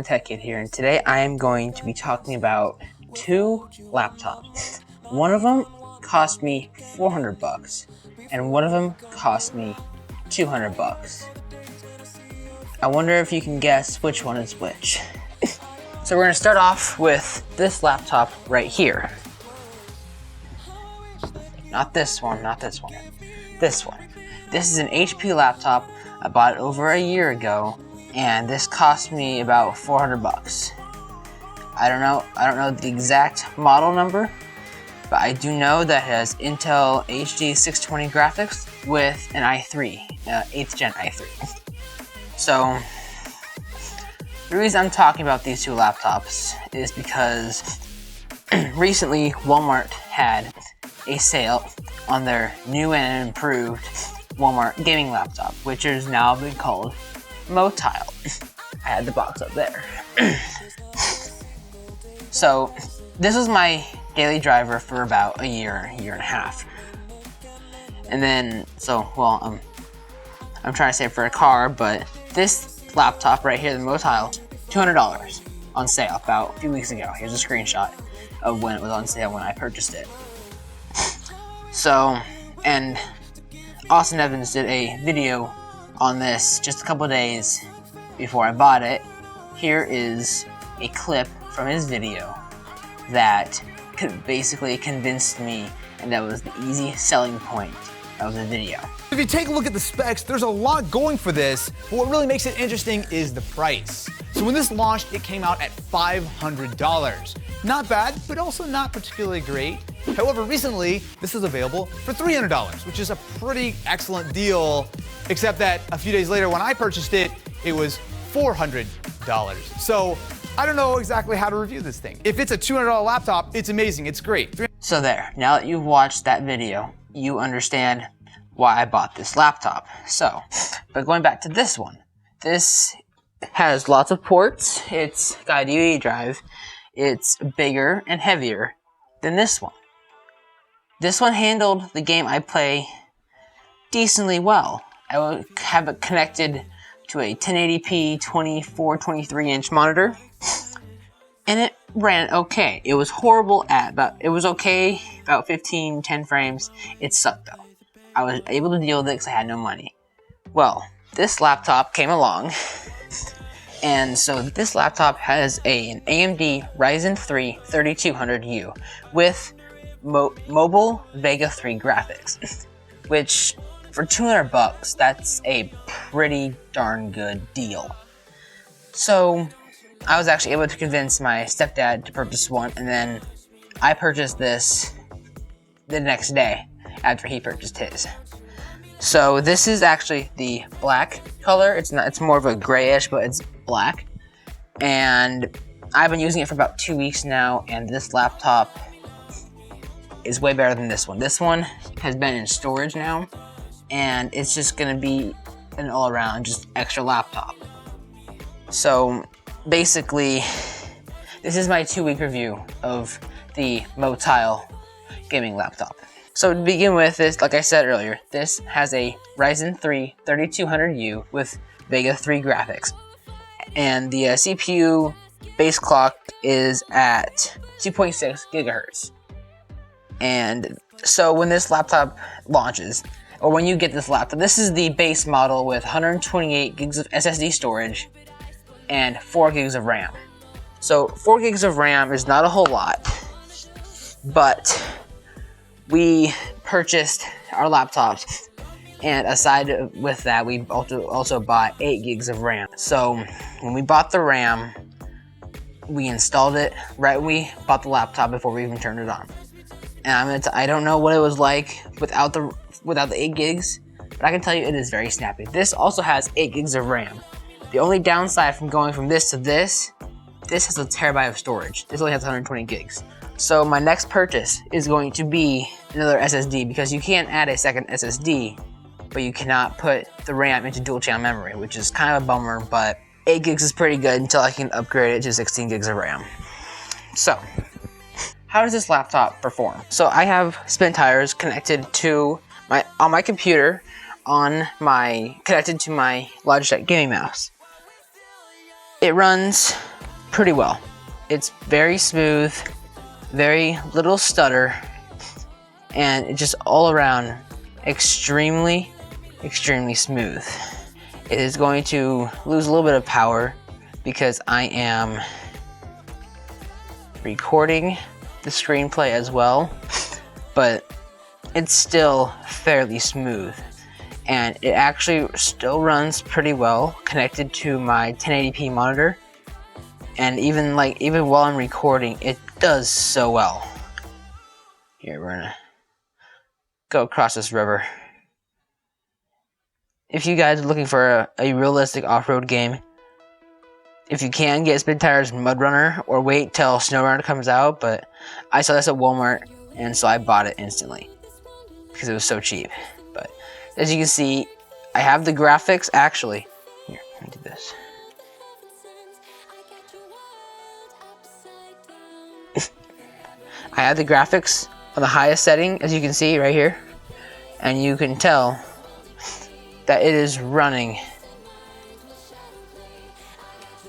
everyone, Tech Kid here, and today I am going to be talking about two laptops. One of them cost me $400, and one of them cost me $200. I wonder if you can guess which one is which. So we're going to start off with this laptop right here. Not this one, not this one. This one. This is an HP laptop. I bought it over a year ago, and this cost me about $400. I don't know the exact model number, but I do know that it has Intel HD 620 graphics with an i3, 8th gen i3. So the reason I'm talking about these two laptops is because recently Walmart had a sale on their new and improved Walmart gaming laptop, which has now been called Motile. I had the box up there. So this was my daily driver for about a year and a half. And then, I'm trying to save for a car, but this laptop right here, the Motile, $200 on sale about a few weeks ago. Here's a screenshot of when it was on sale when I purchased it. So, and Austin Evans did a video on this just a couple days before I bought it. Here is a clip from his video that basically convinced me, and that was the easy selling point of the video. If you take a look at the specs, there's a lot going for this, but what really makes it interesting is the price. So when this launched, it came out at $500. Not bad, but also not particularly great. However, recently, this is available for $300, which is a pretty excellent deal, except that a few days later when I purchased it, it was $400. So I don't know exactly how to review this thing. If it's a $200 laptop, it's amazing, it's great. So there, now that you've watched that video, you understand why I bought this laptop. So, but going back to this one, this has lots of ports, it's got a DVD drive, it's bigger and heavier than this one. This one handled the game I play decently well. I would have it connected to a 1080p 23-inch monitor, and it ran okay. It was horrible at about 10 frames. It sucked though. I was able to deal with it because I had no money. Well, this laptop came along, and so this laptop has an AMD Ryzen 3 3200U with mobile Vega 3 graphics, which for $200, that's a pretty darn good deal. So I was actually able to convince my stepdad to purchase one, and then I purchased this the next day after he purchased his. So this is actually the black color. It's more of a grayish, but it's black. And I've been using it for about 2 weeks now, and this laptop is way better than this one. This one has been in storage now, and it's just gonna be an all-around just extra laptop. So basically, this is my 2-week review of the Motile gaming laptop. So to begin with, this, like I said earlier, this has a Ryzen 3 3200U with Vega 3 graphics, and the CPU base clock is at 2.6 gigahertz. And so when this laptop launches, or when you get this laptop, this is the base model with 128 gigs of SSD storage and 4 gigs of RAM. So 4 gigs of RAM is not a whole lot, but we purchased our laptops, and aside with that, we also bought 8 gigs of RAM. So when we bought the RAM, we installed it right when we bought the laptop before we even turned it on. And I don't know what it was like without the 8 gigs, but I can tell you it is very snappy. This also has 8 gigs of RAM. The only downside from going from this to this has a terabyte of storage. This only has 120 gigs. So my next purchase is going to be another SSD, because you can't add a second SSD, but you cannot put the RAM into dual channel memory, which is kind of a bummer, but 8 gigs is pretty good until I can upgrade it to 16 gigs of RAM. So how does this laptop perform? So I have spin tires connected to my computer, connected to my Logitech gaming mouse. It runs pretty well. It's very smooth, very little stutter, and it's just all around extremely smooth. It is going to lose a little bit of power because I am recording the screenplay as well, but it's still fairly smooth, and it actually still runs pretty well connected to my 1080p monitor, and even while I'm recording, it does so well. Here, we're gonna go across this river. If you guys are looking for a realistic off-road game, if you can, get Spin Tires Mud Runner or wait till Snow Runner comes out, but I saw this at Walmart and so I bought it instantly because it was so cheap. But as you can see, I have the graphics actually. Here, let me do this. I have the graphics on the highest setting, as you can see right here, and you can tell that it is running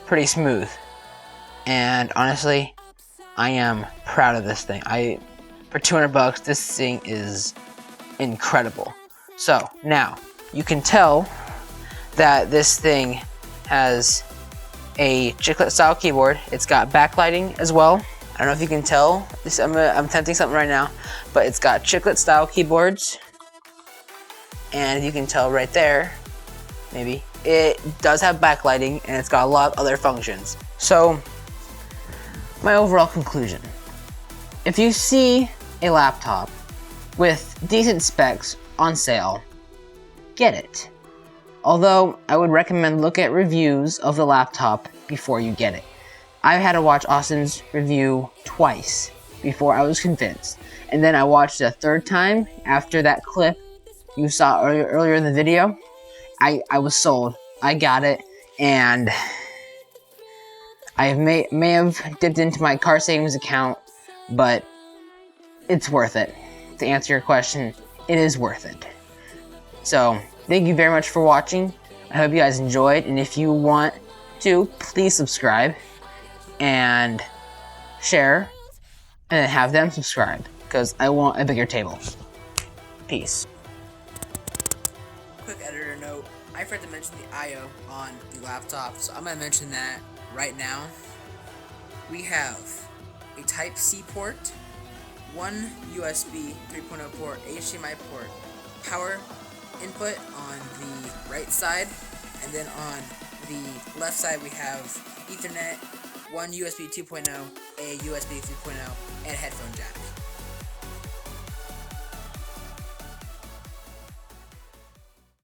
pretty smooth. And honestly, I am proud of this thing. For 200 bucks, this thing is incredible. So now you can tell that this thing has a chiclet style keyboard. It's got backlighting as well. I don't know if you can tell. I'm tempting something right now, but it's got chiclet style keyboards. And you can tell right there, maybe, it does have backlighting and it's got a lot of other functions. So, my overall conclusion. If you see a laptop with decent specs on sale, get it. Although, I would recommend look at reviews of the laptop before you get it. I had to watch Austin's review twice before I was convinced. And then I watched it a third time after that clip you saw earlier in the video. I was sold. I got it, and I may have dipped into my car savings account, but it's worth it. To answer your question, it is worth it. So, thank you very much for watching. I hope you guys enjoyed, and if you want to, please subscribe and share, and then have them subscribe, because I want a bigger table. Peace. Quick editor note, I forgot to mention the I/O on the laptop, so I'm going to mention that right now. We have a Type-C port, one USB 3.0 port, HDMI port, power input on the right side, and then on the left side we have Ethernet, one USB 2.0, a USB 3.0, and a headphone jack.